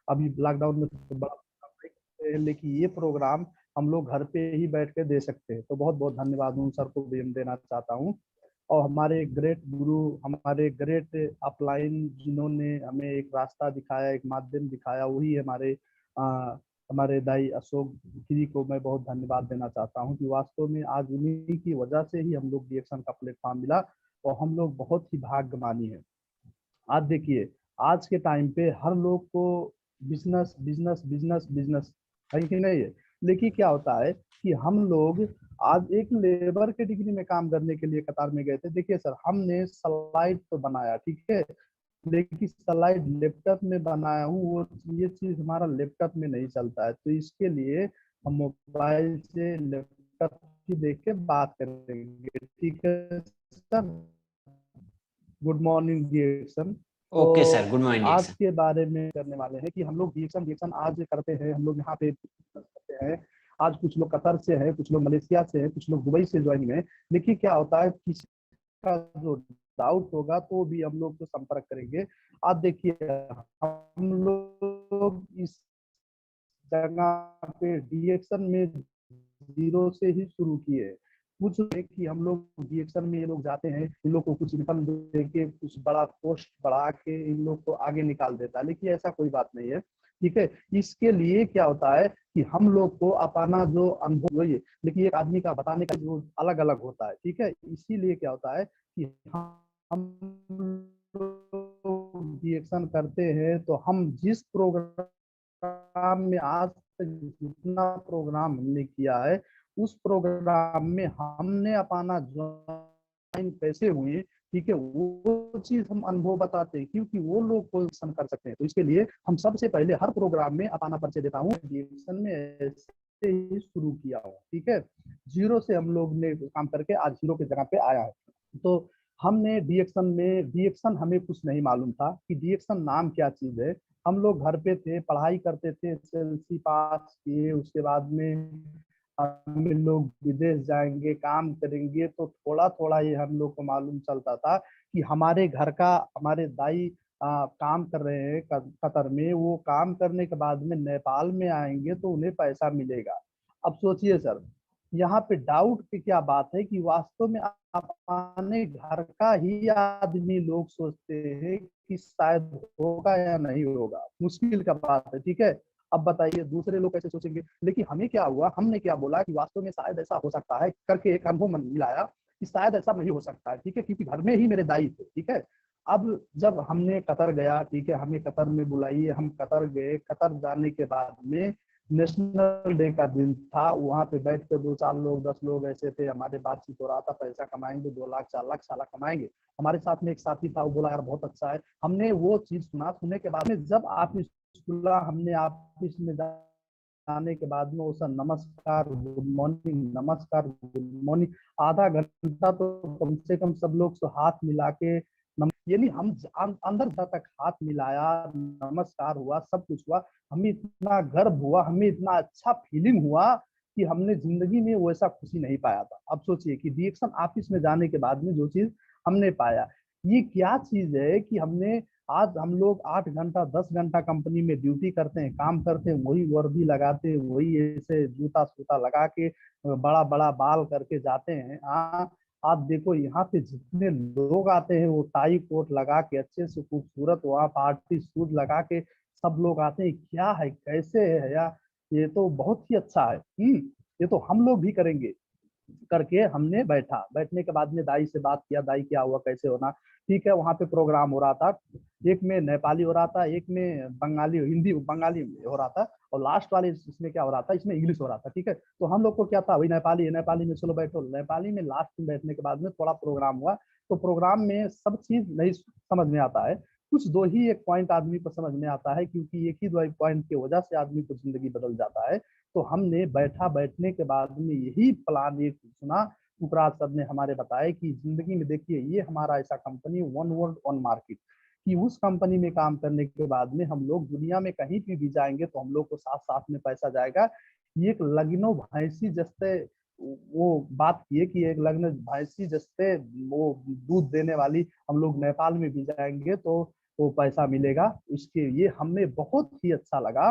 अभी लॉकडाउन में तो बड़ा प्रोग्राम नहीं करते हैं, लेकिन ये प्रोग्राम हम लोग घर पे ही बैठ के दे सकते हैं। तो बहुत बहुत धन्यवाद उन सर को भी हम देना चाहता हूँ। और हमारे ग्रेट गुरु, हमारे ग्रेट अपलाइन, जिन्होंने हमें एक रास्ता दिखाया, एक माध्यम दिखाया, वही हमारे हमारे दाई अशोक गिरी को मैं बहुत धन्यवाद देना चाहता हूँ कि वास्तव में आज उन्हीं की वजह से ही हम लोग डीएक्शन का प्लेटफॉर्म मिला और हम लोग बहुत ही भाग्यमानी है। आज देखिए, आज के टाइम पे हर लोग को बिजनेस बिजनेस बिजनेस बिजनेस है कि नहीं है। लेकिन क्या होता है कि हम लोग आज एक लेबर के डिग्री में काम करने के लिए कतार में गए थे। देखिए सर, हमने स्लाइड तो बनाया, ठीक है, लेकिन स्लाइड लैपटॉप में बनाया हूँ, वो ये चीज हमारा लैपटॉप में नहीं चलता है। तो इसके लिए हम मोबाइल से लैपटॉप की देख के बात करेंगे, ठीक है सर। Good morning डिएक्शन। तो ओके सर, गुड मॉर्निंग आज डिएक्शन। के बारे में करने वाले हैं कि हम लोग डिएक्शन डिएक्शन आज करते हैं, हम लोग यहाँ पे करते हैं। आज कुछ लोग कतर से हैं, कुछ लोग मलेशिया से हैं, कुछ लोग दुबई से ज्वाइनिंग है। देखिए क्या होता है, किसी का जो डाउट होगा तो भी हम लोग को संपर्क करेंगे। आज देखिए, हम लोग इस जगह पे डिएक्शन में जीरो से ही शुरू किए। कुछ कि हम लोग रिएक्शन में ये लोग जाते हैं, इन लोग को कुछ इनकम दे के कुछ बड़ा पोस्ट बढ़ा के इन लोग को आगे निकाल देता है, लेकिन ऐसा कोई बात नहीं है, ठीक है। इसके लिए क्या होता है कि हम लोग को अपना जो अनुभव हुई है, लेकिन एक आदमी का बताने का जो अलग अलग होता है, ठीक है। इसीलिए क्या होता है कि हम रिएक्शन करते हैं तो हम जिस प्रोग्राम में आज तक जितना प्रोग्राम हमने किया है, उस प्रोग्राम में हमने अपना ज्वाइन कैसे हुए, ठीक है, वो चीज हम अनुभव बताते हैं, क्योंकि वो लोग क्वेश्चन कर सकते हैं। तो इसके लिए हम सबसे पहले हर प्रोग्राम में अपना परिचय देता हूँ। डिएक्शन में ऐसे ही शुरू किया हूँ, ठीक है। जीरो से हम लोग ने काम करके आज हीरो की जगह पे आया है। तो हमने डीएक्शन में, डीएक्शन हमें कुछ नहीं मालूम था कि डीएक्शन नाम क्या चीज है। हम लोग घर पे थे, पढ़ाई करते थे, एसएसएलसी पास किए, उसके बाद में हम लोग विदेश जाएंगे, काम करेंगे, तो थोड़ा थोड़ा ये हम लोग को मालूम चलता था कि हमारे घर का, हमारे दाई काम कर रहे हैं कतर में, वो काम करने के बाद में नेपाल में आएंगे तो उन्हें पैसा मिलेगा। अब सोचिए सर, यहाँ पे डाउट की क्या बात है कि वास्तव में अपने घर का ही आदमी लोग सोचते हैं कि शायद होगा या नहीं होगा, मुश्किल का बात है, ठीक है। अब बताइए दूसरे लोग कैसे सोचेंगे। लेकिन हमें क्या हुआ, हमने क्या बोला कि वास्तव में शायद ऐसा हो सकता है करके एक अनुभव मन मिलाया कि शायद ऐसा नहीं हो सकता है, ठीक है, क्योंकि घर में ही मेरे दाई थे, ठीक है। अब जब हमने कतर गया, ठीक है, हमें कतर में बुलाइए, हम कतर गए। कतर जाने के बाद में नेशनल डे का दिन था, वहां पे बैठ के 2 4 लोग 10 लोग ऐसे थे, हमारे बातचीत हो रहा था, पैसा कमाएंगे, 2 लाख 4 लाख साला कमाएंगे। हमारे साथ में एक साथी था, वो बोला यार बहुत अच्छा है। हमने वो चीज सुना, सुनने के बाद में जब ऑफिस खुला, हमने ऑफिस में जाने के बाद में वो सर नमस्कार गुड मॉर्निंग, नमस्कार गुड मॉर्निंग, आधा घंटा तो कम से कम सब लोग से हाथ मिला के यानी हम अंदर तक हाथ मिलाया, नमस्कार हुआ, सब कुछ हुआ। हमें इतना गर्व हुआ, हमें इतना अच्छा फीलिंग हुआ कि हमने जिंदगी में वैसा खुशी नहीं पाया था। अब सोचिए कि डिएक्शन ऑफिस में जाने के बाद में जो चीज हमने पाया, ये क्या चीज है कि हमने, आज हम लोग 8 घंटा 10 घंटा कंपनी में ड्यूटी करते हैं, काम करते हैं, वही वर्दी लगाते हैं, वही ऐसे जूता सूता लगा के बड़ा बड़ा बाल करके जाते हैं। हाँ, आप देखो यहाँ पे जितने लोग आते हैं वो टाई कोट लगा के अच्छे से खूबसूरत, वहाँ पार्टी सूट लगा के सब लोग आते हैं। क्या है, कैसे है यार, ये तो बहुत ही अच्छा है। ये तो हम लोग भी करेंगे करके हमने बैठा। बैठने के बाद में दाई से बात किया, दाई क्या हुआ, कैसे होना, ठीक है। वहाँ पे प्रोग्राम हो रहा था, एक में नेपाली हो रहा था, एक में बंगाली, हिंदी बंगाली हो रहा था, और लास्ट वाले इसमें क्या हो रहा था, इसमें इंग्लिश हो रहा था, ठीक है। तो हम लोग को क्या था, वही नेपाली है, नेपाली में चलो बैठो। नेपाली में लास्ट में बैठने के बाद में थोड़ा प्रोग्राम हुआ, तो प्रोग्राम में सब चीज नहीं समझ में आता है, कुछ दो ही एक पॉइंट आदमी को समझ में आता है, क्योंकि एक ही दो एक पॉइंट की वजह से आदमी को जिंदगी बदल जाता है। तो हमने बैठा, बैठने के बाद में यही प्लान एक सुना, उपराज सर ने हमारे बताया कि जिंदगी में देखिए ये हमारा ऐसा company, one world one market, कि उस कंपनी में काम करने के बाद में हम लोग दुनिया में कहीं भी जाएंगे तो हम लोग को साथ साथ में पैसा जाएगा। ये एक लगनो भैंसी जैसे वो बात की है कि एक लग्न भैंसी जैसे वो दूध देने वाली, हम लोग नेपाल में भी जाएंगे तो वो पैसा मिलेगा। इसके ये हमें बहुत ही अच्छा लगा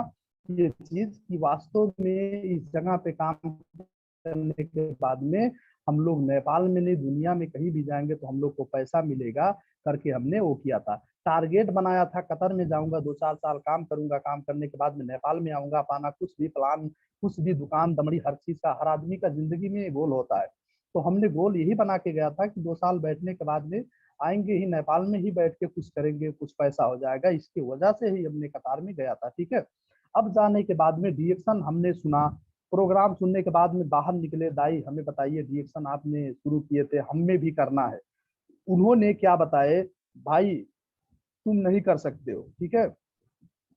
ये चीज कि वास्तव में इस जगह पे काम करने के बाद में हम लोग नेपाल में नहीं दुनिया में कहीं भी जाएंगे तो हम लोग को पैसा मिलेगा करके हमने वो किया था। टारगेट बनाया था कतर में जाऊंगा 2-4 साल काम करूंगा, काम करने के बाद में नेपाल में आऊंगा, अपना कुछ भी प्लान, कुछ भी दुकान दमड़ी, हर चीज का, हर आदमी का जिंदगी में गोल होता है। तो हमने गोल यही बना के गया था कि 2 साल बैठने के बाद में आएंगे ही, नेपाल में ही बैठ के कुछ करेंगे, कुछ पैसा हो जाएगा। इसकी वजह से ही हमने कतार में गया था। ठीक है। अब जाने के बाद में रिएक्शन हमने सुना, प्रोग्राम सुनने के बाद में बाहर निकले, दाई हमें बताइए रिएक्शन आपने शुरू किए थे, हमें भी करना है। उन्होंने क्या बताए, भाई तुम नहीं कर सकते हो। ठीक है।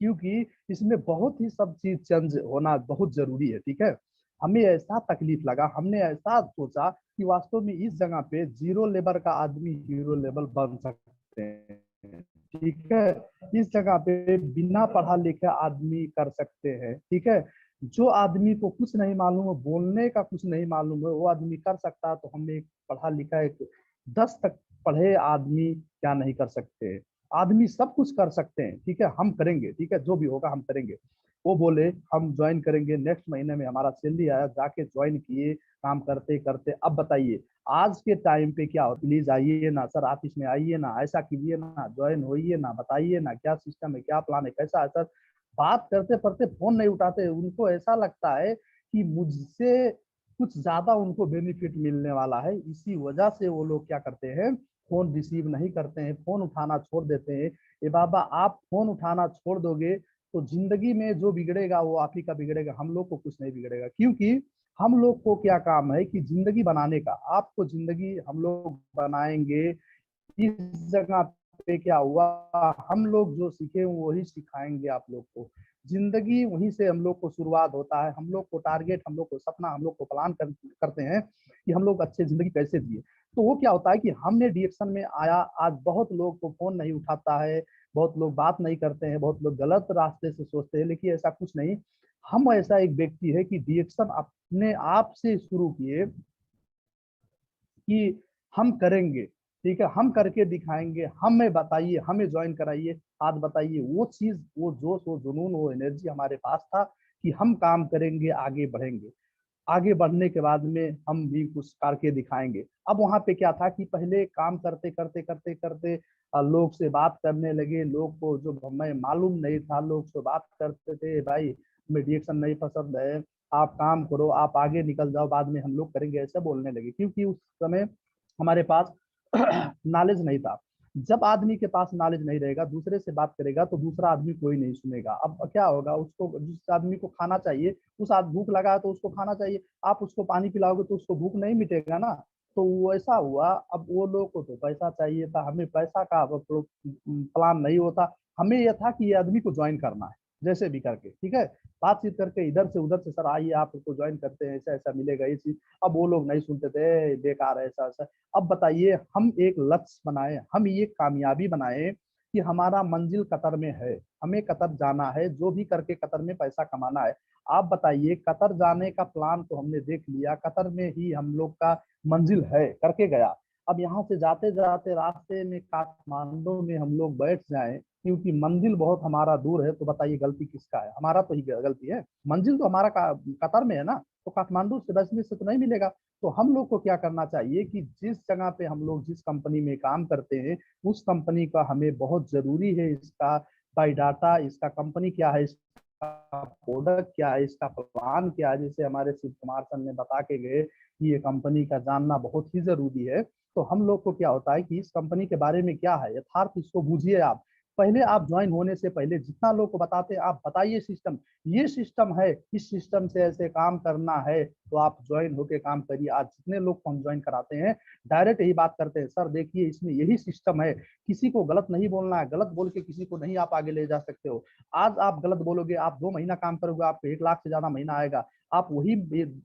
क्योंकि इसमें बहुत ही सब चीज चेंज होना बहुत जरूरी है। ठीक है। हमें ऐसा तकलीफ लगा, हमने ऐसा सोचा कि वास्तव में इस जगह पे जीरो लेवल का आदमी हीरो लेवल बन सकते हैं। ठीक है। इस जगह पे बिना पढ़ा लिखा आदमी कर सकते हैं। ठीक है। जो आदमी को कुछ नहीं मालूम है, बोलने का कुछ नहीं मालूम है, वो आदमी कर सकता है, तो हम एक पढ़ा लिखा एक 10 तक पढ़े आदमी क्या नहीं कर सकते। आदमी सब कुछ कर सकते हैं। ठीक है। हम करेंगे। ठीक है। जो भी होगा हम करेंगे। वो बोले हम ज्वाइन करेंगे। नेक्स्ट महीने में हमारा सैलरी आया, जाके ज्वाइन किए, काम करते करते। अब बताइए आज के टाइम पे क्या हो, प्लीज आइए ना सर, ऑफिस में आइए ना, ऐसा कीजिए ना, ज्वाइन होइए ना, बताइए ना क्या सिस्टम है, क्या प्लान है, कैसा है सर। बात करते करते फोन नहीं उठाते। उनको ऐसा लगता है कि मुझसे कुछ ज्यादा उनको बेनिफिट मिलने वाला है। इसी वजह से वो लोग क्या करते हैं, फोन रिसीव नहीं करते हैं, फोन उठाना छोड़ देते हैं। ये बाबा आप फोन उठाना छोड़ दोगे तो जिंदगी में जो बिगड़ेगा वो आप ही का बिगड़ेगा, हम लोग को कुछ नहीं बिगड़ेगा। क्योंकि हम लोग को क्या काम है कि जिंदगी बनाने का, आपको जिंदगी हम लोग बनाएंगे। इस जगह पे क्या हुआ, हम लोग जो सीखे वही सिखाएंगे आप लोग को। जिंदगी वहीं से हम लोग को शुरुआत होता है। हम लोग को टारगेट, हम लोग को सपना, हम लोग को प्लान करते हैं कि हम लोग अच्छे जिंदगी कैसे जिए। तो वो क्या होता है कि हमने डिएक्शन में आया, आज बहुत लोग को फोन नहीं उठाता है, बहुत लोग बात नहीं करते हैं, बहुत लोग गलत रास्ते से सोचते हैं, लेकिन ऐसा कुछ नहीं। हम ऐसा एक व्यक्ति है कि डिएक्शन अपने आप से शुरू किए कि हम करेंगे। ठीक है। हम करके दिखाएंगे, हमें बताइए, हमें ज्वाइन कराइए। आज बताइए वो चीज, वो जोश, वो जुनून, वो एनर्जी हमारे पास था कि हम काम करेंगे, आगे बढ़ेंगे। आगे बढ़ने के बाद में हम भी कुछ करके दिखाएंगे। अब वहां पे क्या था कि पहले काम करते करते करते करते लोग से बात करने लगे। लोग को जो हमें मालूम नहीं था, लोग से बात करते थे, भाई हमें रिएक्शन नहीं पसंद है, आप काम करो, आप आगे निकल जाओ, बाद में हम लोग करेंगे, ऐसे बोलने लगे। क्योंकि उस समय हमारे पास नॉलेज नहीं था। जब आदमी के पास नॉलेज नहीं रहेगा, दूसरे से बात करेगा तो दूसरा आदमी कोई नहीं सुनेगा। अब क्या होगा, उसको, जिस आदमी को खाना चाहिए, उस आदमी भूख लगा है तो उसको खाना चाहिए, आप उसको पानी पिलाओगे तो उसको भूख नहीं मिटेगा ना। तो वो ऐसा हुआ। अब वो लोग को तो पैसा चाहिए था, हमें पैसा का प्लान नहीं होता। हमें यह था कि ये आदमी को ज्वाइन करना है जैसे भी करके। ठीक है। बातचीत करके इधर से उधर से, सर आइए आपको ज्वाइन करते हैं, ऐसा ऐसा मिलेगा ये चीज। अब वो लोग नहीं सुनते थे, बेकार है ऐसा ऐसा। अब बताइए हम एक लक्ष्य बनाए, हम ये कामयाबी बनाए कि हमारा मंजिल कतर में है, हमें कतर जाना है, जो भी करके कतर में पैसा कमाना है। आप बताइए कतर जाने का प्लान तो हमने देख लिया, कतर में ही हम लोग का मंजिल है, करके गया। अब यहाँ से जाते जाते रास्ते में काठमांडू में हम लोग बैठ जाएं, क्योंकि मंजिल बहुत हमारा दूर है, तो बताइए गलती किसका है, हमारा तो ही गलती है। मंजिल तो हमारा कतर में है ना, तो काठमांडू से बचने से तो नहीं मिलेगा। तो हम लोग को क्या करना चाहिए कि जिस जगह पे हम लोग, जिस कंपनी में काम करते हैं, उस कंपनी का हमें बहुत जरूरी है, इसका बायोडाटा, इसका कंपनी क्या है, इसका प्रोडक्ट क्या है, इसका प्लान क्या है, जैसे हमारे शिव कुमार सर ने बता के गए कि ये कंपनी का जानना बहुत ही जरूरी है। तो हम लोग को क्या होता है कि इस कंपनी के बारे में क्या है यथार्थ, इसको बूझिए आप। पहले आप ज्वाइन होने से पहले जितना लोग को बताते, आप बताइए सिस्टम, ये सिस्टम है, इस सिस्टम से ऐसे काम करना है, तो आप ज्वाइन होके काम करिए। आज जितने लोग को हम ज्वाइन कराते हैं, डायरेक्ट यही बात करते हैं, सर देखिए इसमें यही सिस्टम है, किसी को गलत नहीं बोलना है, गलत बोल के किसी को नहीं आप आगे ले जा सकते हो। आज आप गलत बोलोगे, आप 2 महीना काम करोगे, आपको 1 लाख से ज्यादा महीना आएगा, आप वही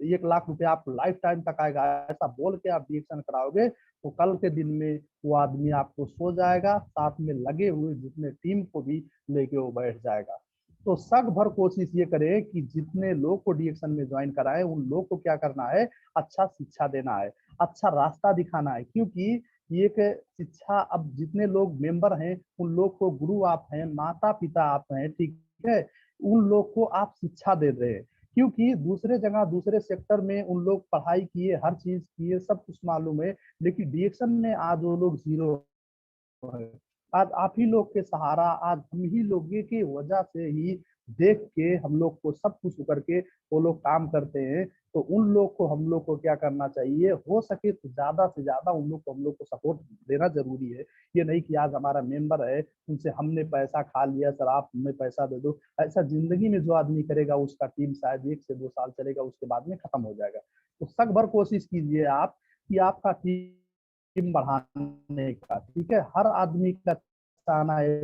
1 लाख रुपए आपको लाइफ टाइम तक आएगा। ऐसा बोल के आप रिएक्शन कराओगे तो कल के दिन में वो आदमी आपको सो जाएगा, साथ में लगे हुए जितने टीम को भी लेके वो बैठ जाएगा। तो सग भर कोशिश ये करें कि जितने लोग को डिएक्शन में ज्वाइन कराए, उन लोग को क्या करना है, अच्छा शिक्षा देना है, अच्छा रास्ता दिखाना है। क्योंकि ये कि शिक्षा, अब जितने लोग मेंबर हैं उन लोग को, गुरु आप हैं, माता पिता आप हैं, ठीक है, उन लोग को आप शिक्षा दे रहे हैं। क्योंकि दूसरे जगह दूसरे सेक्टर में उन लोग पढ़ाई किए, हर चीज किए, सब कुछ मालूम है, लेकिन डिएक्शन में आज वो लोग जीरो है। आज आप ही लोग के सहारा, आज हम ही लोग की वजह से ही देख के हम लोग को सब कुछ करके वो लोग काम करते हैं। तो उन लोग को, हम लोग को क्या करना चाहिए, हो सके तो ज्यादा से ज्यादा उन लोग को, हम लोग को सपोर्ट देना जरूरी है। ये नहीं कि आज हमारा मेंबर है, उनसे हमने पैसा खा लिया, सर आप हमें पैसा दे दो। ऐसा जिंदगी में जो आदमी करेगा उसका टीम शायद 1 से 2 साल चलेगा, उसके बाद में खत्म हो जाएगा। तो सक भर कोशिश कीजिए आप कि आपका टीम बढ़ाने का, ठीक है, हर आदमी का चाहना है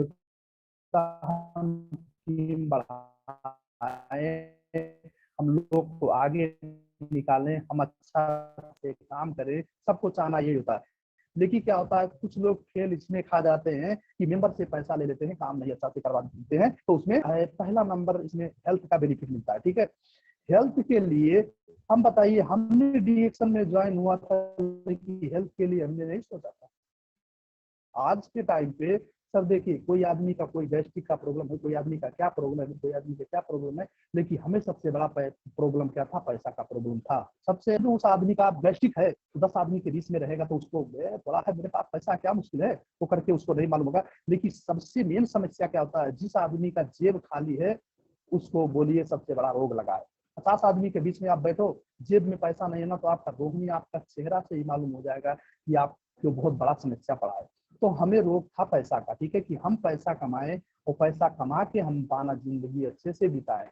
हम टीम बढ़ाए, हम लोग को आगे निकालें, हम अच्छा से काम करें, सबको चाहना यही होता है। लेकिन क्या होता है, कुछ लोग खेल इसमें खा जाते हैं कि मेंबर से पैसा ले लेते हैं, काम नहीं अच्छा से करवा देते हैं, तो उसमें पहला नंबर इसमें हेल्थ का बेनिफिट मिलता है, ठीक है। हेल्थ के लिए हम बताइए, हमने डीएक्शन में ज्वाइन हुआ था कि हेल्थ के लिए हमने नहीं सोचा था। आज के टाइम पे सर देखिए, कोई आदमी का कोई गैस्ट्रिक का प्रॉब्लम है, कोई आदमी का क्या प्रॉब्लम है, कोई आदमी का क्या प्रॉब्लम है, लेकिन हमें सबसे बड़ा प्रॉब्लम क्या था, पैसा का प्रॉब्लम था। सबसे उस आदमी का गैस्ट्रिक है तो 10 आदमी के बीच में रहेगा तो उसको बड़ा है, मेरे पास पैसा क्या मुश्किल है, वो करके उसको नहीं मालूम होगा। लेकिन सबसे मेन समस्या क्या होता है, जिस आदमी का जेब खाली है उसको बोलिए सबसे बड़ा रोग लगा है। 50 आदमी के बीच में आप बैठो, जेब में पैसा नहीं है ना, तो आपका रोहिणी, आपका चेहरा से ही मालूम हो जाएगा कि आपको बहुत बड़ा समस्या पड़ा है। तो हमें रोग था पैसा का, ठीक है, कि हम पैसा कमाएं और पैसा कमा के हम पाना जिंदगी अच्छे से बिताएं।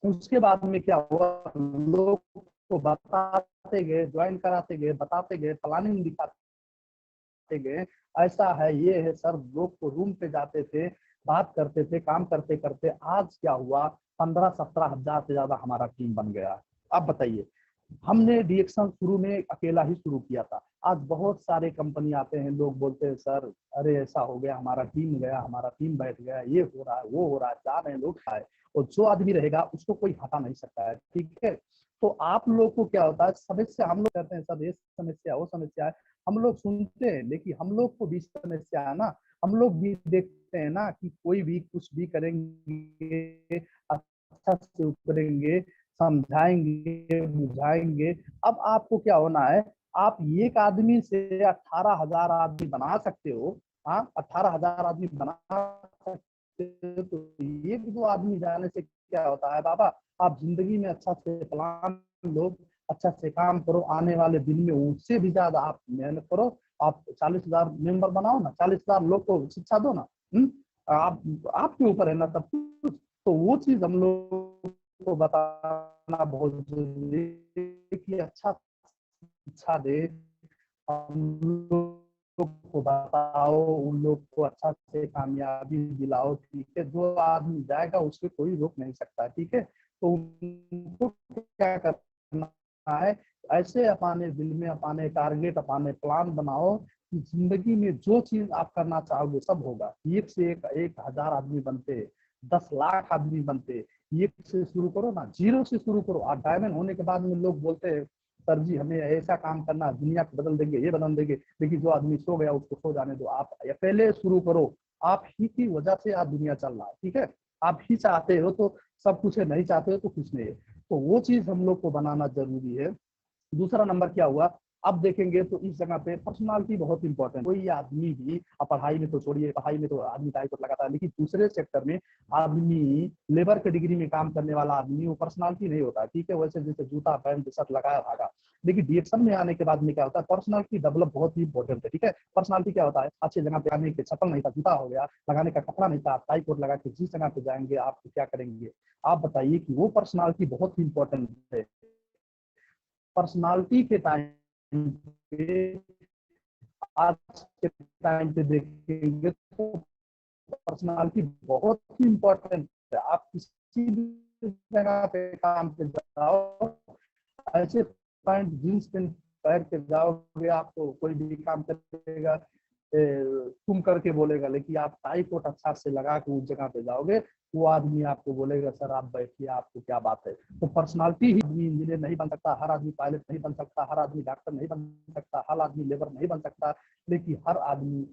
उसके बाद में क्या हुआ, लोग को बताते गए, ज्वाइन कराते गए, बताते गए, प्लानिंग दिखाते गए, ऐसा है, ये है सर। लोग को रूम पे जाते थे, बात करते थे, काम करते करते आज क्या हुआ, 15-17 हजार से ज्यादा हमारा टीम बन गया। अब बताइए, हमने डीएक्शन शुरू में अकेला ही शुरू किया था, आज बहुत सारे कंपनी आते हैं, लोग बोलते हैं सर अरे ऐसा हो गया, हमारा टीम गया, हमारा टीम बैठ गया, ये हो रहा है, वो हो रहा है, जा रहे हैं लोग आए, और जो आदमी रहेगा उसको कोई हटा नहीं सकता है, ठीक है। तो आप लोग को क्या होता है, समस्या हम लोग कहते हैं सर ये समस्या वो समस्या है, हम लोग सुनते हैं, लेकिन हम लोग को भी समस्या है ना, हम लोग भी देखते हैं ना कि कोई भी कुछ भी करेंगे अच्छा से करेंगे, समझाएंगे, बुझाएंगे। अब आपको क्या होना है, आप एक आदमी से 18,000 आदमी बना सकते हो। हाँ, 18,000 आदमी बना सकते हो, तो एक दो आदमी जाने से क्या होता है बाबा, आप जिंदगी में अच्छा से प्लान लो, अच्छा से काम करो, आने वाले दिन में उससे भी ज्यादा आप मेहनत करो। आप 40,000 मेंबर बनाओ ना, 40,000 लोग को शिक्षा दो ना। आप, आपके ऊपर है ना सब कुछ। तो वो चीज हम लोग को बताना बहुत जरूरी है कि अच्छा शिक्षा दे, हम लोग को बताओ, उन लोग को अच्छा से कामयाबी दिलाओ, ठीक है। जो आदमी जाएगा उससे कोई रोक नहीं सकता, ठीक है। तो उनको क्या करना है, ऐसे अपने दिल में अपने टारगेट, अपने प्लान बनाओ कि जिंदगी में जो चीज आप करना चाहोगे सब होगा। एक से एक 1,000 आदमी बनते, 10 लाख आदमी बनते। एक से शुरू करो ना, जीरो से शुरू करो। आप डायमंड होने के बाद में लोग बोलते हैं सर जी हमें ऐसा काम करना, दुनिया को बदल देंगे, ये बदल देंगे। लेकिन जो आदमी सो गया उसको सो जाने दो, आप पहले शुरू करो। आप ही की वजह से आज दुनिया चल रहा है, ठीक है। आप ही चाहते हो तो सब कुछ है, नहीं चाहते हो तो कुछ नहीं है। तो वो चीज हम लोग को बनाना जरूरी है। दूसरा नंबर क्या हुआ, अब देखेंगे तो इस जगह पे पर्सनालिटी बहुत इंपॉर्टेंट। कोई आदमी भी, अब पढ़ाई में तो छोड़िए, पढ़ाई में तो आदमी टाइप लगाता है, लेकिन दूसरे सेक्टर में आदमी, लेबर के डिग्री में काम करने वाला आदमी, वो पर्सनालिटी नहीं होता, ठीक है। वैसे जैसे जूता पैंट शर्ट लगाया भागा, लेकिन डीएक्शन में आने के बाद में क्या होता है, पर्सनालिटी डेवलप बहुत ही इंपॉर्टेंट है, ठीक है। पर्सनालिटी क्या होता है, अच्छी जगह पे आने के चप्पल नहीं था, जूता हो गया, लगाने का कपड़ा नहीं था, टाई कोट लगा के जिस जगह पे जाएंगे आप क्या करेंगे। आप बताइए कि वो पर्सनालिटी बहुत ही इंपॉर्टेंट है। पर्सनालिटी के टाइम पे, आज के टाइम पे देखेंगे तो पर्सनालिटी बहुत ही इम्पोर्टेंट है। आप किसी भी जगह पे काम पे जाओ, ऐसे पैंट जींस पेंट पहन के जाओगे, आपको कोई भी काम करेगा, तुम करके बोलेगा, लेकिन आप टाई कोट अच्छा से लगा के उस जगह पे जाओगे, वो आदमी आपको बोलेगा सर आप बैठिए, आपको क्या बात है। तो पर्सनालिटी ही, आदमी इंजीनियर नहीं बन सकता, हर आदमी पायलट नहीं बन सकता, हर आदमी डॉक्टर नहीं बन सकता, हर आदमी लेबर नहीं बन सकता, लेकिन हर आदमी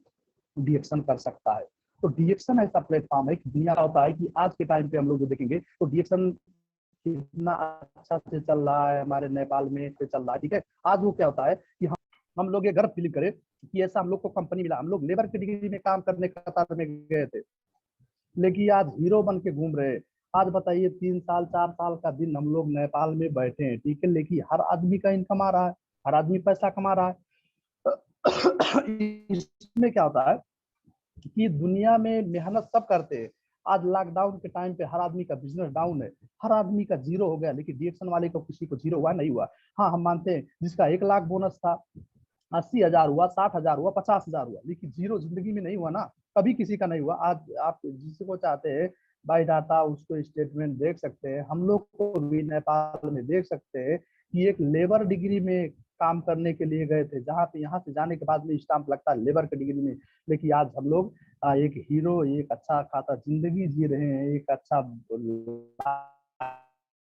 डीएक्शन कर सकता है। तो डीएक्शन ऐसा प्लेटफॉर्म है कि दुनिया का होता है कि आज के टाइम पे हम लोग जो देखेंगे तो डीएक्शन कितना अच्छा से चल रहा है, हमारे नेपाल में से चल रहा है, ठीक है। आज वो क्या होता है कि हम लोग ये गर्व फील करें कि ऐसा हम लोग को कंपनी मिला, हम लोग लेबर की डिग्री में काम करने कतार में गए थे, लेकिन आज हीरो बन के घूम रहे हैं। आज बताइए 3 साल 4 साल का दिन हम लोग नेपाल में बैठे हैं, ठीक है, लेकिन हर आदमी का इनकम आ रहा है, हर आदमी पैसा कमा रहा है। इसमें क्या होता है कि दुनिया में मेहनत सब करते हैं। आज लॉकडाउन के टाइम पे हर आदमी का बिजनेस डाउन है, हर आदमी का जीरो हो गया, लेकिन डीएक्शन वाले को किसी को जीरो हुआ नहीं हुआ। हाँ, हम मानते हैं जिसका 1 लाख बोनस था, 80,000 हुआ, 60,000 हुआ, 50,000 हुआ, लेकिन जीरो जिंदगी में नहीं हुआ ना, कभी किसी का नहीं हुआ। आज आप जिसको चाहते हैं बायोडाटा उसको स्टेटमेंट देख सकते हैं, हम लोग को भी नेपाल में देख सकते हैं कि एक लेबर डिग्री में काम करने के लिए गए थे, जहाँ पे यहाँ से जाने के बाद में स्टाम्प लगता है लेबर की डिग्री में, लेकिन आज हम लोग एक हीरो, एक अच्छा खाता जिंदगी जी रहे हैं, एक अच्छा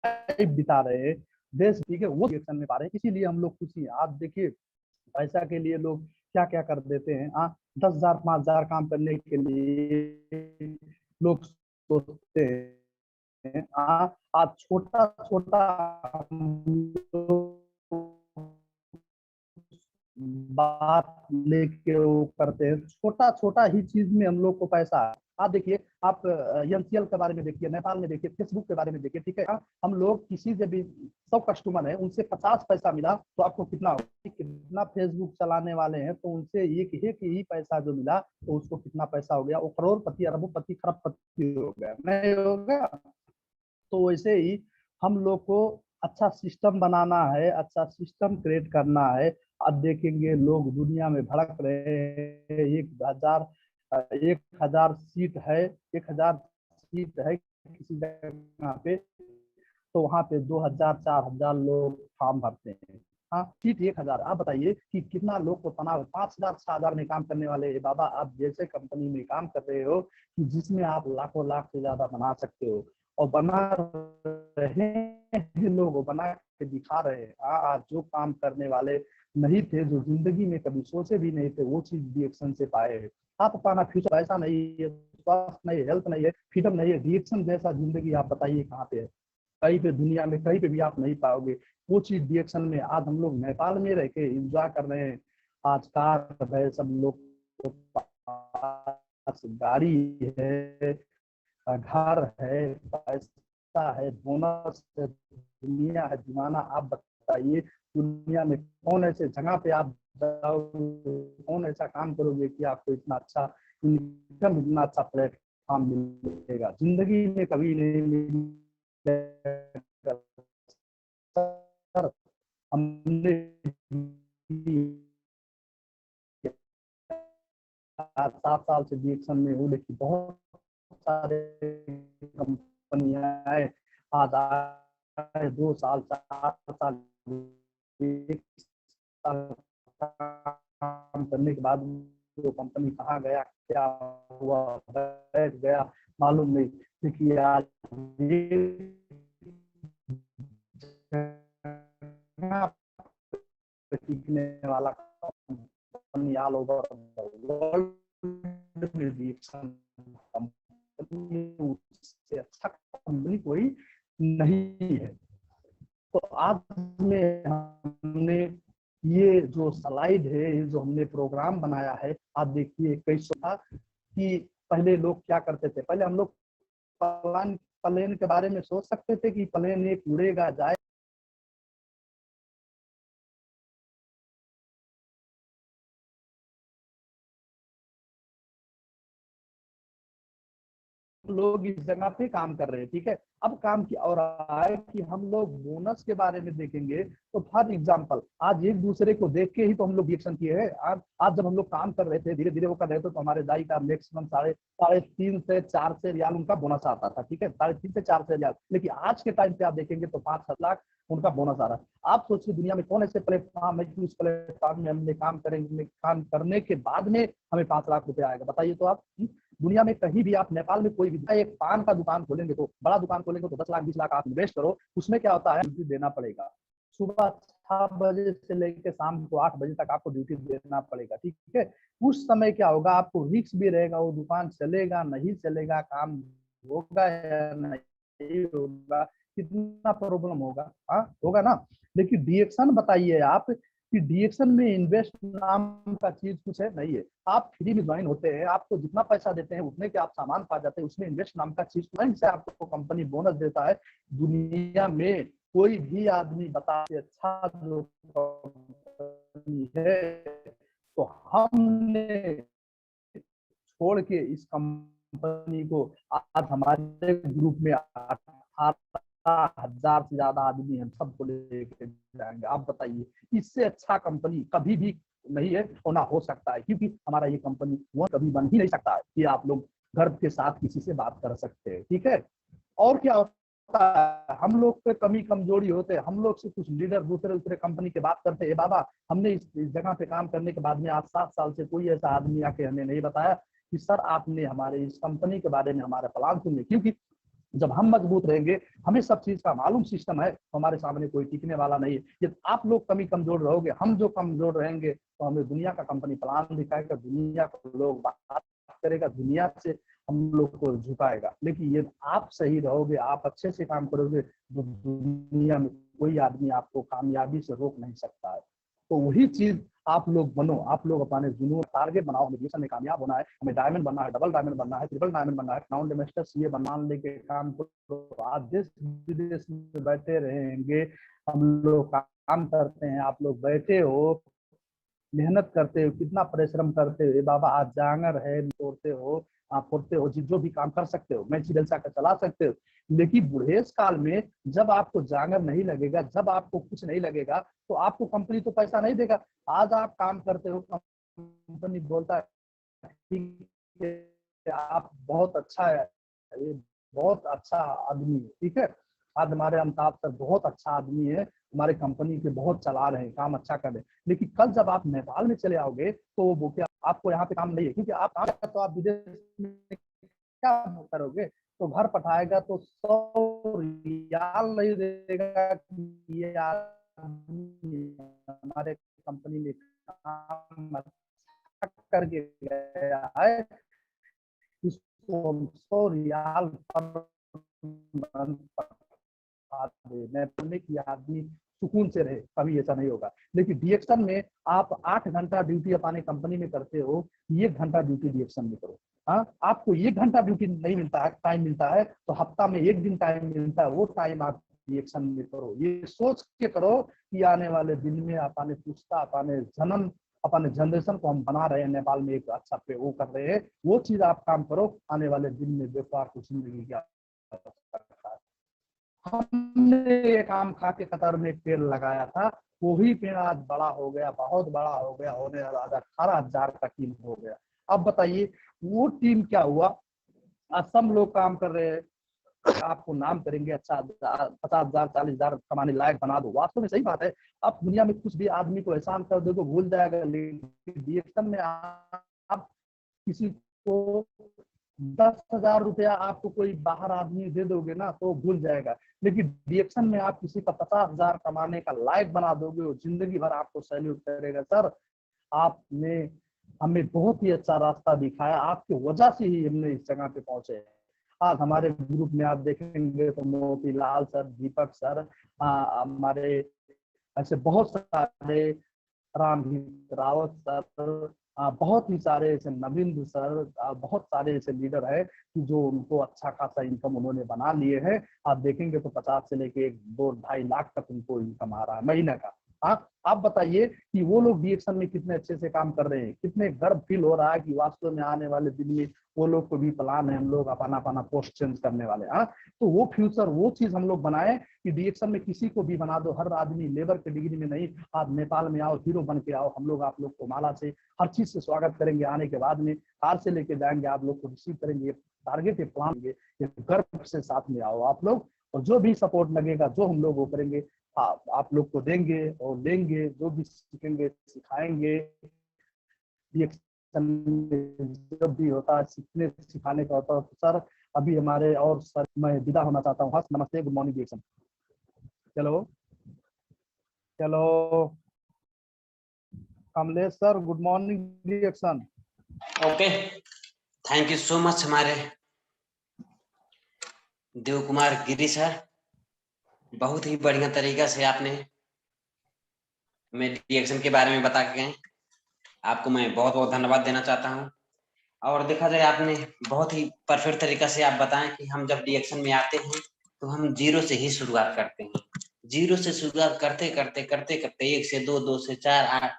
लाइफ बिता रहे हैं, देश, ठीक है, वो एक्शन में पा रहे हैं, इसीलिए हम लोग खुशी हैं। आप देखिए पैसा के लिए लोग क्या क्या कर देते हैं। 10,000 5,000 काम करने के लिए लोग सोचते हैं। आज छोटा छोटा बात लेके वो करते हैं, छोटा छोटा ही चीज में हम लोग को पैसा है। आप देखिए, आप एनसीएल के बारे में देखिए, नेपाल में देखिए, फेसबुक के बारे में देखिए, ठीक है। हम लोग किसी से भी 100 कस्टमर है, उनसे 50 पैसा मिला तो आपको कितना होगा, कितना फेसबुक चलाने वाले हैं तो उनसे एक ही पैसा जो मिला तो उसको कितना पैसा हो गया, वो करोड़पति अरबोपति खरबपति हो गया, नहीं हो गया। तो वैसे ही हम लोग को अच्छा सिस्टम बनाना है, अच्छा सिस्टम क्रिएट करना है। अब देखेंगे लोग दुनिया में भड़क रहे हैं, 1,000 सीट है, 1,000 सीट है किसी जगह पे, तो वहाँ पे 2,000 4,000 लोग फॉर्म भरते हैं। हाँ, सीट 1,000, आप बताइए कि कितना लोग को तनाव है। 5,000 6,000 में काम करने वाले बाबा, आप जैसे कंपनी में काम कर रहे हो कि जिसमें आप लाखों लाख से ज्यादा बना सकते हो, और बना रहे हैं लोग, बना के दिखा रहे हैं। आज जो काम करने वाले नहीं थे, जो जिंदगी में कभी सोचे भी नहीं थे, वो चीज रिएक्शन से पाए हैं। आप पाना फ्यूचर ऐसा नहीं है, स्वास्थ्य नहीं है, हेल्थ नहीं है, फ्रीडम नहीं है, रिएक्शन जैसा जिंदगी आप बताइए कहाँ पे है। कहीं पे दुनिया में कहीं पे भी आप नहीं पाओगे वो चीज रिएक्शन में। आज हम लोग नेपाल में रह के एंजॉय कर रहे हैं। आज कार है, सब लोग के पास गाड़ी है, घर है, पैसा है, बोनस है, दुनिया है, जमाना। आप बताइए दुनिया में कौन ऐसे जगह पे आप जाओगे, कौन ऐसा काम करोगे कि आपको इतना अच्छा इनकम, इतना अच्छा प्लेटफॉर्म मिलेगा, जिंदगी में कभी नहीं मिलेगा। सर, हमने 7 साल से रिएक्शन में हूँ, लेकिन बहुत सारे कंपनियां आए, आज आए 2 साल 4 साल 1 साल काम करने के बाद वो कंपनी कहाँ गया, क्या हुआ, बैठ गया, मालूम नहीं। देखिए आज टिकने वाला company all over the world में रिएक्शन कंपनी से अच्छा कंपनी कोई नहीं है। तो आज में हमने ये जो स्लाइड है, ये जो हमने प्रोग्राम बनाया है, आप देखिए कैसे था कि पहले लोग क्या करते थे। पहले हम लोग प्लान प्लेन के बारे में सोच सकते थे कि प्लेन एक उड़ेगा जाए लोग इस जगह पे काम कर रहे हैं, ठीक है। अब काम की और आए कि हम लोग बोनस के बारे में देखेंगे, तो फॉर एग्जांपल आज एक दूसरे को देख के ही तो हम लोग रिएक्शन किए हैं। आज जब हम लोग काम कर रहे थे, धीरे धीरे वो कर रहे थे, तो हमारे दाई का मैक्सिमम साढ़े साढ़े 3 से 4 से रियाल उनका बोनस आता था, ठीक है, 3.5 से 4 से रियाल। लेकिन आज के टाइम पे आप देखेंगे तो 5-7 लाख उनका बोनस आ रहा है। आप सोचिए दुनिया में कौन ऐसे प्लेटफॉर्म है कि उस प्लेटफॉर्म में हमने काम करेंगे, काम करने के बाद में हमें 5 लाख रुपए आएगा, बताइए तो आप। दुनिया में कहीं भी आप नेपाल में कोई भी एक पान का दुकान खोलेंगे, तो बड़ा दुकान खोलेंगे तो 10 लाख 20 लाख आप इन्वेस्ट करो, उसमें क्या होता है ड्यूटी देना पड़ेगा। सुबह 6 बजे से लेकर शाम को 8 बजे तक आपको ड्यूटी देना पड़ेगा, ठीक है। उस समय क्या होगा, आपको रिस्क भी रहेगा, वो दुकान चलेगा नहीं चलेगा, काम होगा या नहीं होगा, कितना प्रॉब्लम होगा, हाँ होगा ना। लेकिन डीएक्शन बताइए आप कि डीएक्शन में इन्वेस्ट नाम का चीज कुछ है नहीं है। आप फ्री में ज्वाइन होते हैं, आपको जितना पैसा देते हैं उतने के आप सामान पा जाते हैं, उसमें इन्वेस्ट नाम का चीज नहीं से आपको कंपनी बोनस देता है। दुनिया में कोई भी आदमी बता अच्छा जो कंपनी है, तो हमने छोड़ के इस कंपनी को आज हमारे ग्रुप में 18,000 से ज्यादा आदमी हम सबको लेके जाएंगे। आप बताइए इससे अच्छा कंपनी कभी भी नहीं है और ना हो सकता है, क्योंकि हमारा ये कंपनी वो कभी बन ही नहीं सकता है कि आप लोग गर्व के साथ किसी से बात कर सकते हैं, ठीक है। और क्या होता है, हम लोग पे कमी कमजोरी होते हैं, हम लोग से कुछ लीडर दूसरे दूसरे कंपनी की बात करते हैं, बाबा हमने इस जगह पे काम करने के बाद में आज 7 साल से कोई ऐसा आदमी आके हमें नहीं बताया कि सर आपने हमारे इस कंपनी के बारे में हमारा प्लान सुनिए। क्योंकि जब हम मजबूत रहेंगे, हमें सब चीज का मालूम सिस्टम है, तो हमारे सामने कोई टिकने वाला नहीं है। यदि आप लोग कमी कमजोर रहोगे, हम जो कमजोर रहेंगे, तो हमें दुनिया का कंपनी प्लान दिखाएगा, दुनिया को लोग बात करेगा, दुनिया से हम लोग को झुकाएगा। लेकिन ये आप सही रहोगे, आप अच्छे से काम करोगे, तो दुनिया में कोई आदमी आपको कामयाबी से रोक नहीं सकता है। तो वही चीज आप लोग बनो, आप लोग अपने जुनून टारगेट बनाओ, हमें जीवन में कामयाब होना है, हमें डायमंड बनना है, डबल डायमंड बनना है, ट्रिपल डायमंड बनना है, क्राउन मास्टर सीए बनना लेके काम करो। आप देश विदेश में बैठे रहेंगे, हम लोग काम करते हैं, आप लोग बैठे हो, मेहनत करते हो, कितना परिश्रम करते हो, बाबा आज जांगर है तोड़ते हो, आप फोड़ते हो, जो भी काम कर सकते हो, मैची जलसा का चला सकते हो। लेकिन बुढ़ेस काल में जब आपको जांगर नहीं लगेगा, जब आपको कुछ नहीं लगेगा, तो आपको कंपनी तो पैसा नहीं देगा। आज आप काम करते हो, कंपनी बोलता है ठीक है आप बहुत अच्छा है, ये बहुत अच्छा आदमी है, ठीक है। आज हमारे अमिताभ सर बहुत अच्छा आदमी है, हमारे कंपनी के बहुत चला रहे हैं, काम अच्छा कर रहे हैं। लेकिन कल जब आप नेपाल में चले आओगे, तो वो क्या आपको यहाँ पे काम नहीं है, क्योंकि आप काम तो आप विदेश में क्या करोगे, तो घर पठाएगा तो 100 रियाल नहीं देगा कि ये आदमी हमारे कंपनी में काम करके गया है, इसको हम 100 रियाल पर नेपाल की आदमी सुकून से रहे, कभी ऐसा नहीं होगा। लेकिन डीएक्शन में आप 8 घंटा ड्यूटी अपने कंपनी में करते हो, 1 घंटा ड्यूटी डीएक्शन में करो। हाँ, आपको 1 घंटा ड्यूटी नहीं मिलता है, टाइम मिलता है, तो हफ्ता में 1 दिन टाइम मिलता है, वो टाइम आप डीएक्शन में करो। ये सोच के करो कि आने वाले दिन में अपने पुस्ता, अपने जन्म, अपने जनरेशन को हम बना रहे हैं, नेपाल में एक अच्छा पे वो कर रहे हैं, वो चीज आप काम करो, आने वाले दिन में व्यापार को जिंदगी क्या। हमने ये काम खा के कतर में पेड़ लगाया था, वही पेड़ आज बड़ा हो गया, बहुत बड़ा हो गया, होने वाला 18,000 का टीम हो गया। अब बताइए वो टीम क्या हुआ, आज सब लोग काम कर रहे हैं, आपको नाम करेंगे, अच्छा 50,000 40,000 कमाने लायक बना दो, वास्तव में सही बात है। आप दुनिया में कुछ भी आदमी को एहसान कर दो तो भूल जाएगा, लेकिन डीएक्शन में आप किसी को 10,000 रुपया आपको कोई बाहर आदमी दे दोगे ना, तो भूल जाएगा। लेकिन डीएक्शन में आप किसी का 50,000 कमाने का लायक बना दोगे, वो जिंदगी भर आपको सैल्यूट करेगा, सर आपने हमें बहुत ही अच्छा रास्ता दिखाया, आपकी वजह से ही हमने इस जगह पे पहुंचे। आज हमारे ग्रुप में आप देखेंगे तो मोतीलाल सर, दीपक सर, हमारे ऐसे बहुत सारे, रामजीत रावत सर, बहुत ही सारे ऐसे नवीन सर, बहुत सारे ऐसे लीडर है कि जो उनको अच्छा खासा इनकम उन्होंने बना लिए हैं। आप देखेंगे तो 50 से लेके 1 2 2.5 लाख तक उनको इनकम आ रहा है महीने का। आप बताइए कि वो लोग डीएक्शन में कितने अच्छे से काम कर रहे हैं, कितने गर्व फील हो रहा है कि वास्तव में आने वाले दिन में वो लोग को भी प्लान है, हम लोग अपना अपना पोस्ट चेंज करने वाले। हाँ, तो वो फ्यूचर, वो चीज हम लोग बनाए कि डीएक्शन में किसी को भी बना दो, हर आदमी लेबर के डिग्री में नहीं, आप नेपाल में आओ, हीरो बन के आओ, हम लोग आप लोग को माला से हर चीज से स्वागत करेंगे, आने के बाद में कार से लेके जाएंगे, आप लोग को रिसीव करेंगे, टारगेट है, प्लान, ये गर्व से साथ में आओ आप लोग, और जो भी सपोर्ट लगेगा, जो हम लोग वो करेंगे, आप लोग को देंगे और लेंगे, जो भी सीखेंगे सिखाएंगे। जब भी होता है सीखने सिखाने का होता है। तो सर अभी हमारे, और सर मैं विदा होना चाहता हूँ। हाँ, नमस्ते, गुड मॉर्निंग डीएक्शन। चलो चलो, Kamlesh sir, good morning D action. Okay, thank you so much हमारे देव कुमार गिरी सर, बहुत ही बढ़िया तरीका से आपने हमें डीएक्शन के बारे में बता के गए। आपको मैं बहुत बहुत धन्यवाद देना चाहता हूँ। और देखा जाए आपने बहुत ही परफेक्ट तरीका से आप बताएं कि हम जब डीएक्शन में आते हैं तो हम जीरो से ही शुरुआत करते हैं। जीरो से शुरुआत करते करते करते करते 1 से 2, 2 से 4,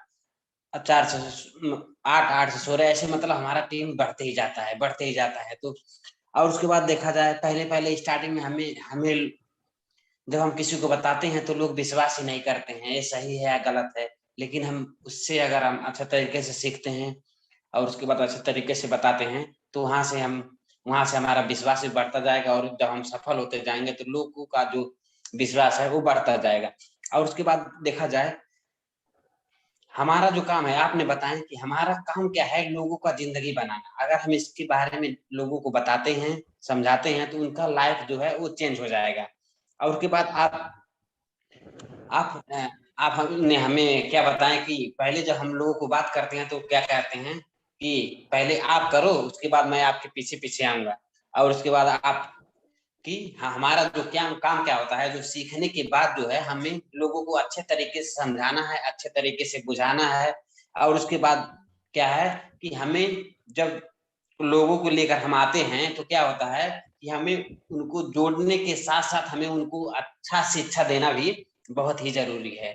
4 से 8, 8 से 16, ऐसे मतलब हमारा टीम बढ़ते ही जाता है, बढ़ते ही जाता है। तो और उसके बाद देखा जाए, पहले पहले स्टार्टिंग में हमें जब हम किसी को बताते हैं तो लोग विश्वास ही नहीं करते हैं, ये सही है या गलत है। लेकिन हम उससे अगर हम अच्छे तरीके से सीखते हैं और उसके बाद अच्छे तरीके से बताते हैं तो वहां से हमारा विश्वास भी बढ़ता जाएगा, और जब हम सफल होते जाएंगे तो लोगों का जो विश्वास है वो बढ़ता जाएगा। और उसके बाद देखा जाए, हमारा जो काम है, आपने बताया कि हमारा काम क्या है, लोगों का जिंदगी बनाना। अगर हम इसके बारे में लोगों को बताते हैं, समझाते हैं, तो उनका लाइफ जो है वो चेंज हो जाएगा। और उसके बाद आप आप हमने हमें क्या बताएं कि पहले जब हम लोगों को बात करते हैं तो क्या कहते हैं कि पहले आप करो, उसके बाद मैं आपके पीछे पीछे आऊंगा। और उसके बाद आप कि हमारा जो काम क्या होता है, जो सीखने के बाद जो है हमें लोगों को अच्छे तरीके से समझाना है, अच्छे तरीके से बुझाना है। और उसके बाद क्या है कि हमें जब लोगों को लेकर हम आते हैं तो क्या होता है कि हमें उनको जोड़ने के साथ साथ हमें उनको अच्छा शिक्षा देना भी बहुत ही जरूरी है।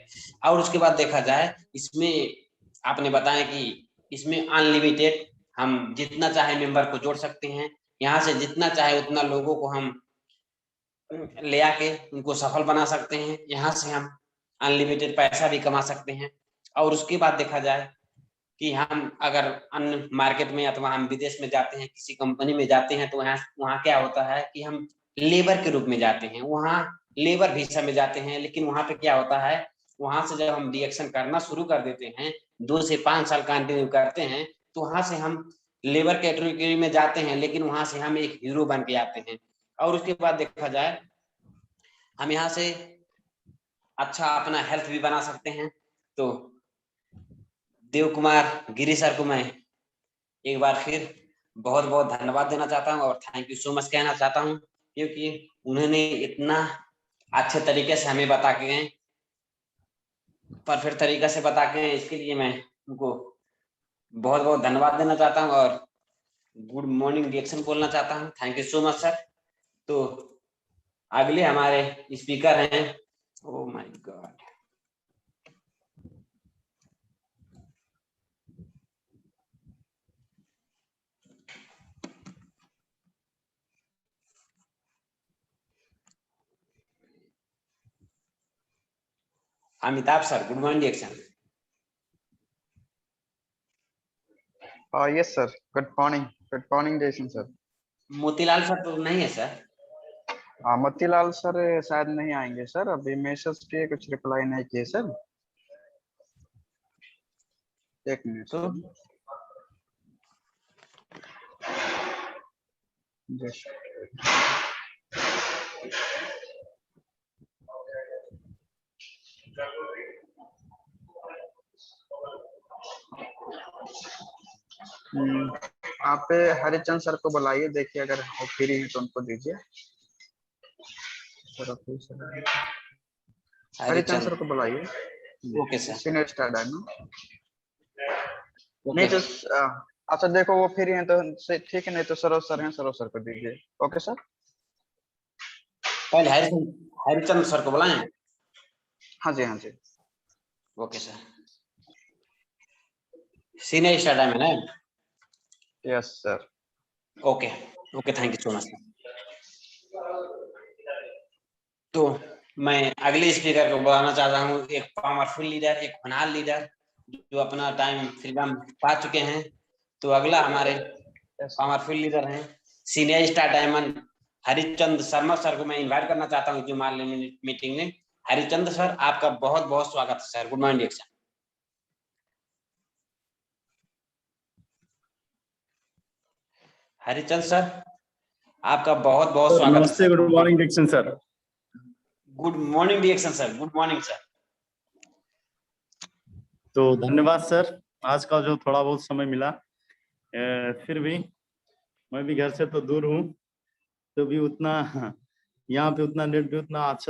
और उसके बाद देखा जाए, इसमें आपने बताया कि इसमें अनलिमिटेड हम जितना चाहे मेंबर को जोड़ सकते हैं, यहाँ से जितना चाहे उतना लोगों को हम ले आके उनको सफल बना सकते हैं, यहाँ से हम अनलिमिटेड पैसा भी कमा सकते हैं। और उसके बाद देखा जाए कि हम अगर अन्य मार्केट में अथवा हम विदेश में जाते हैं, किसी कंपनी में जाते हैं, तो वहाँ क्या होता है कि हम लेबर के रूप में जाते हैं, वहाँ लेबर वीजा में जाते हैं। लेकिन वहाँ पे क्या होता है, वहाँ से जब हम डीएक्शन करना शुरू कर देते हैं, 2 से 5 साल कंटिन्यू करते हैं, तो वहाँ से हम लेबर कैटेगरी में जाते हैं, लेकिन वहाँ से हम एक हीरो बन के आते हैं। और उसके बाद देखा जाए, हम यहाँ से अच्छा अपना हेल्थ भी बना सकते हैं। तो देव कुमार गिरी सर को मैं एक बार फिर बहुत बहुत धन्यवाद देना चाहता हूँ और थैंक यू सो मच कहना चाहता हूँ, क्योंकि उन्होंने इतना अच्छे तरीके से हमें बता के गए, परफेक्ट तरीके से बता के गए। इसके लिए मैं उनको बहुत बहुत धन्यवाद देना चाहता हूँ और गुड मॉर्निंग डीएक्शन बोलना चाहता हूँ। Thank you so much sir. तो अगले हमारे स्पीकर हैं, oh my god, Amitabh sir, good morning D action. Yes sir, good morning Jaisingh sir. Motilal sir तो नहीं है सर? मोतीलाल सर शायद नहीं आएंगे सर, अभी मैसेज किए, कुछ रिप्लाई नहीं किए सर। एक मिनट तो आप हरिचंद सर को बुलाइए, देखिए अगर वो फ्री है तो उनको दीजिए। हरिचंद सर को बुलाइए। ओके सर, सीनियर स्टार है ना? नहीं तो अच्छा देखो वो फ्री हैं तो ठीक है, नहीं तो सरोज सर हैं, सरोज सर को दीजिए। ओके सर, पहले हरिचंद सर को बुलाएं। हाँ जी हाँ जी। Okay sir, senior star diamond है। Yes sir. Okay okay, thank you so much. तो मैं अगले स्पीकर को बुलाना चाहता हूँ, एक पावरफुल लीडर, एक होनहार लीडर जो अपना टाइम फ्रीडम पा चुके हैं। तो अगला हमारे पावरफुल लीडर हैं senior star diamond Harichand Sharma sir को मैं इनवाइट करना चाहता हूँ जुम्मा मीटिंग में। हरिचंद सर, आपका बहुत बहुत स्वागत है sir. Good morning sir. Harichand sir, आपका बहुत बहुत स्वागत है। नमस्ते, good morning Dixon sir. Good morning Dixon sir, good morning sir. तो धन्यवाद सर, आज का जो थोड़ा बहुत समय मिला। फिर भी मैं भी घर से तो दूर हूँ, तो भी उतना यहाँ पे उतना नेट भी उतना अच्छा